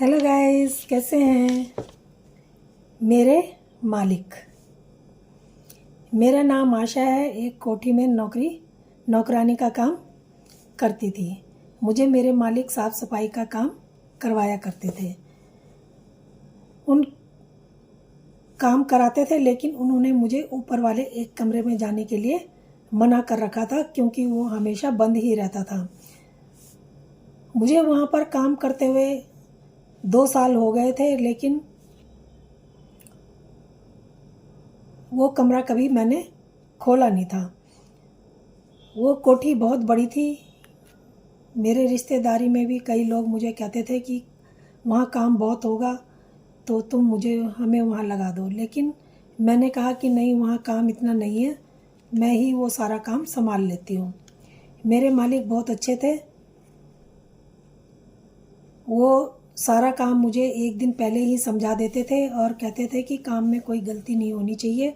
Hello guys, कैसे हैं मेरे मालिक। मेरा नाम आशा है। एक कोठी में नौकरानी का काम करती थी। मुझे मेरे मालिक साफ़ सफाई का काम करवाया करते थे। उन काम कराते थे, लेकिन उन्होंने मुझे ऊपर वाले एक कमरे में जाने के लिए मना कर रखा था, क्योंकि वो हमेशा बंद ही रहता था। मुझे वहाँ पर काम करते हुए 2 साल हो गए थे, लेकिन वो कमरा कभी मैंने खोला नहीं था। वो कोठी बहुत बड़ी थी। मेरे रिश्तेदारी में भी कई लोग मुझे कहते थे कि वहाँ काम बहुत होगा, तो तुम हमें वहाँ लगा दो। लेकिन मैंने कहा कि नहीं, वहाँ काम इतना नहीं है, मैं ही वो सारा काम संभाल लेती हूँ। मेरे मालिक बहुत अच्छे थे। वो सारा काम मुझे एक दिन पहले ही समझा देते थे और कहते थे कि काम में कोई गलती नहीं होनी चाहिए।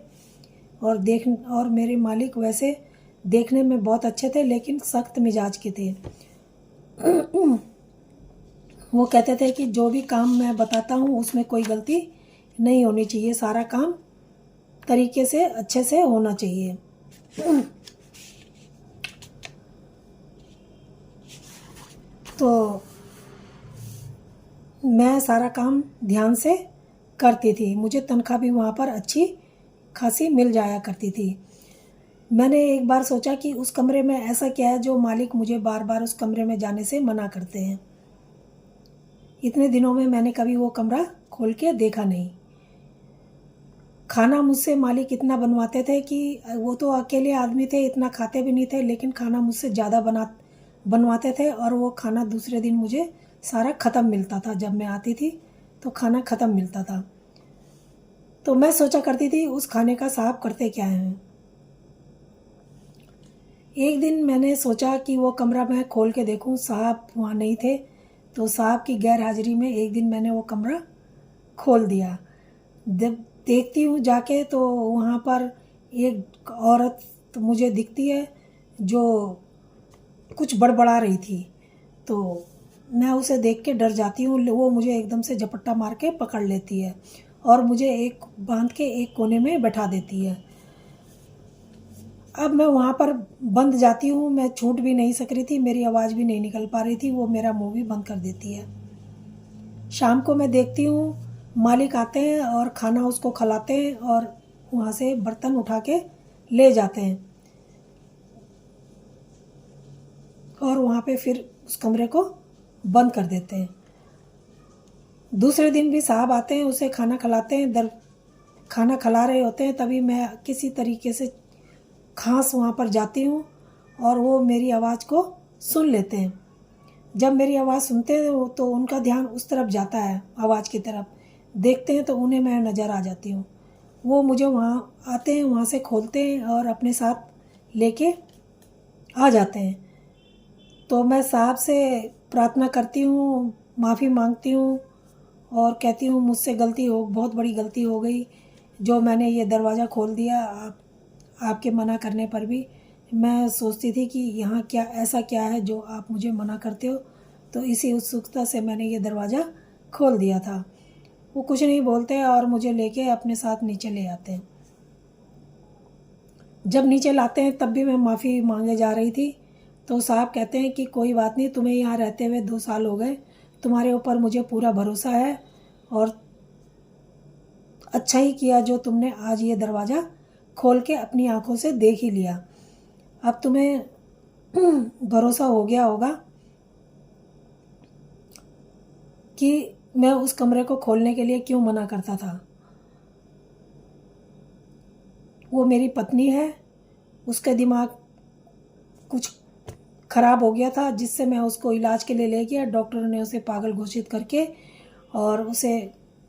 और मेरे मालिक वैसे देखने में बहुत अच्छे थे, लेकिन सख्त मिजाज के थे। वो कहते थे कि जो भी काम मैं बताता हूँ उसमें कोई गलती नहीं होनी चाहिए, सारा काम तरीके से अच्छे से होना चाहिए। तो मैं सारा काम ध्यान से करती थी। मुझे तनख्वाह भी वहाँ पर अच्छी खासी मिल जाया करती थी। मैंने एक बार सोचा कि उस कमरे में ऐसा क्या है जो मालिक मुझे बार बार उस कमरे में जाने से मना करते हैं। इतने दिनों में मैंने कभी वो कमरा खोल के देखा नहीं। खाना मुझसे मालिक इतना बनवाते थे कि वो तो अकेले आदमी थे, इतना खाते भी नहीं थे, लेकिन खाना मुझसे ज़्यादा बनवाते थे। और वो खाना दूसरे दिन मुझे सारा ख़त्म मिलता था। जब मैं आती थी तो खाना ख़त्म मिलता था। तो मैं सोचा करती थी उस खाने का साहब करते क्या हैं। एक दिन मैंने सोचा कि वो कमरा मैं खोल के देखूं, साहब वहाँ नहीं थे। तो साहब की गैर हाजिरी में एक दिन मैंने वो कमरा खोल दिया। जब देखती हूँ जाके तो वहाँ पर एक औरत तो मुझे दिखती है जो कुछ बड़बड़ा रही थी। तो मैं उसे देख के डर जाती हूँ। वो मुझे एकदम से झपट्टा मार के पकड़ लेती है और मुझे एक बांध के एक कोने में बैठा देती है। अब मैं वहाँ पर बंद जाती हूँ। मैं छूट भी नहीं सक रही थी, मेरी आवाज़ भी नहीं निकल पा रही थी। वो मेरा मुंह भी बंद कर देती है। शाम को मैं देखती हूँ मालिक आते हैं और खाना उसको खिलाते हैं और वहाँ से बर्तन उठा के ले जाते हैं और वहाँ पे फिर उस कमरे को बंद कर देते हैं। दूसरे दिन भी साहब आते हैं, उसे खाना खिलाते हैं। खाना खिला रहे होते हैं, तभी मैं किसी तरीके से खास वहाँ पर जाती हूँ और वो मेरी आवाज़ को सुन लेते हैं। जब मेरी आवाज़ सुनते हैं तो उनका ध्यान उस तरफ जाता है, आवाज़ की तरफ देखते हैं तो उन्हें मैं नज़र आ जाती हूँ। वो मुझे वहाँ आते हैं, वहाँ से खोलते हैं और अपने साथ लेके आ जाते हैं। तो मैं साहब से प्रार्थना करती हूँ, माफ़ी मांगती हूँ और कहती हूँ मुझसे बहुत बड़ी गलती हो गई जो मैंने ये दरवाज़ा खोल दिया। आपके मना करने पर भी मैं सोचती थी कि यहाँ ऐसा क्या है जो आप मुझे मना करते हो, तो इसी उत्सुकता से मैंने ये दरवाज़ा खोल दिया था। वो कुछ नहीं बोलते और मुझे लेके अपने साथ नीचे ले आते हैं। जब नीचे लाते हैं तब भी मैं माफ़ी मांगे जा रही थी, तो साहब कहते हैं कि कोई बात नहीं, तुम्हें यहाँ रहते हुए 2 साल हो गए, तुम्हारे ऊपर मुझे पूरा भरोसा है और अच्छा ही किया जो तुमने आज ये दरवाज़ा खोल के अपनी आंखों से देख ही लिया। अब तुम्हें भरोसा हो गया होगा कि मैं उस कमरे को खोलने के लिए क्यों मना करता था। वो मेरी पत्नी है, उसका दिमाग कुछ ख़राब हो गया था, जिससे मैं उसको इलाज के लिए ले गया। डॉक्टरों ने उसे पागल घोषित करके और उसे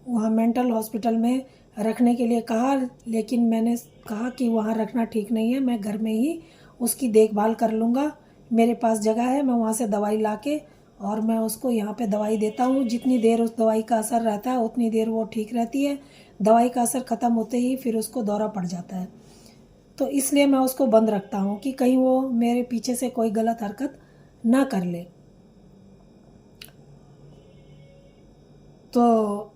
वहाँ मेंटल हॉस्पिटल में रखने के लिए कहा। लेकिन मैंने कहा कि वहाँ रखना ठीक नहीं है, मैं घर में ही उसकी देखभाल कर लूँगा। मेरे पास जगह है, मैं वहाँ से दवाई लाके और मैं उसको यहाँ पे दवाई देता हूँ। जितनी देर उस दवाई का असर रहता है उतनी देर वो ठीक रहती है। दवाई का असर ख़त्म होते ही फिर उसको दौरा पड़ जाता है। तो इसलिए मैं उसको बंद रखता हूँ कि कहीं वो मेरे पीछे से कोई गलत हरकत ना कर ले। तो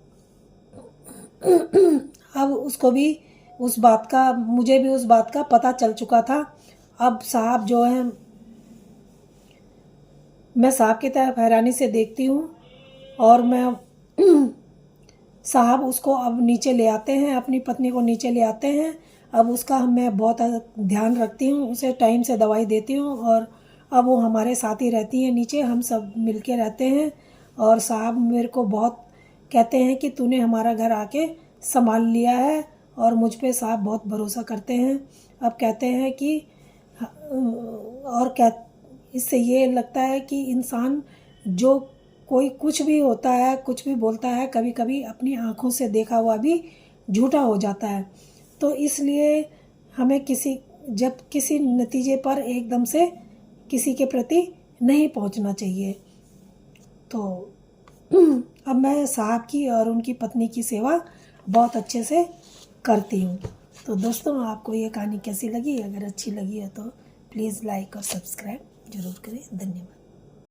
अब उसको भी उस बात का, मुझे भी उस बात का पता चल चुका था। अब साहब जो है, मैं साहब की तरफ हैरानी से देखती हूँ और मैं साहब उसको अब नीचे ले आते हैं, अपनी पत्नी को नीचे ले आते हैं। अब उसका मैं बहुत ध्यान रखती हूँ, उसे टाइम से दवाई देती हूँ और अब वो हमारे साथ ही रहती है नीचे, हम सब मिलके रहते हैं। और साहब मेरे को बहुत कहते हैं कि तूने हमारा घर आके संभाल लिया है, और मुझ पे साहब बहुत भरोसा करते हैं। अब कहते हैं कि और इससे ये लगता है कि इंसान जो कोई कुछ भी होता है, कुछ भी बोलता है, कभी कभी अपनी आँखों से देखा हुआ भी झूठा हो जाता है। तो इसलिए हमें जब किसी नतीजे पर एकदम से किसी के प्रति नहीं पहुंचना चाहिए। तो अब मैं साहब की और उनकी पत्नी की सेवा बहुत अच्छे से करती हूँ। तो दोस्तों, आपको ये कहानी कैसी लगी? अगर अच्छी लगी है तो प्लीज़ लाइक और सब्सक्राइब ज़रूर करें। धन्यवाद।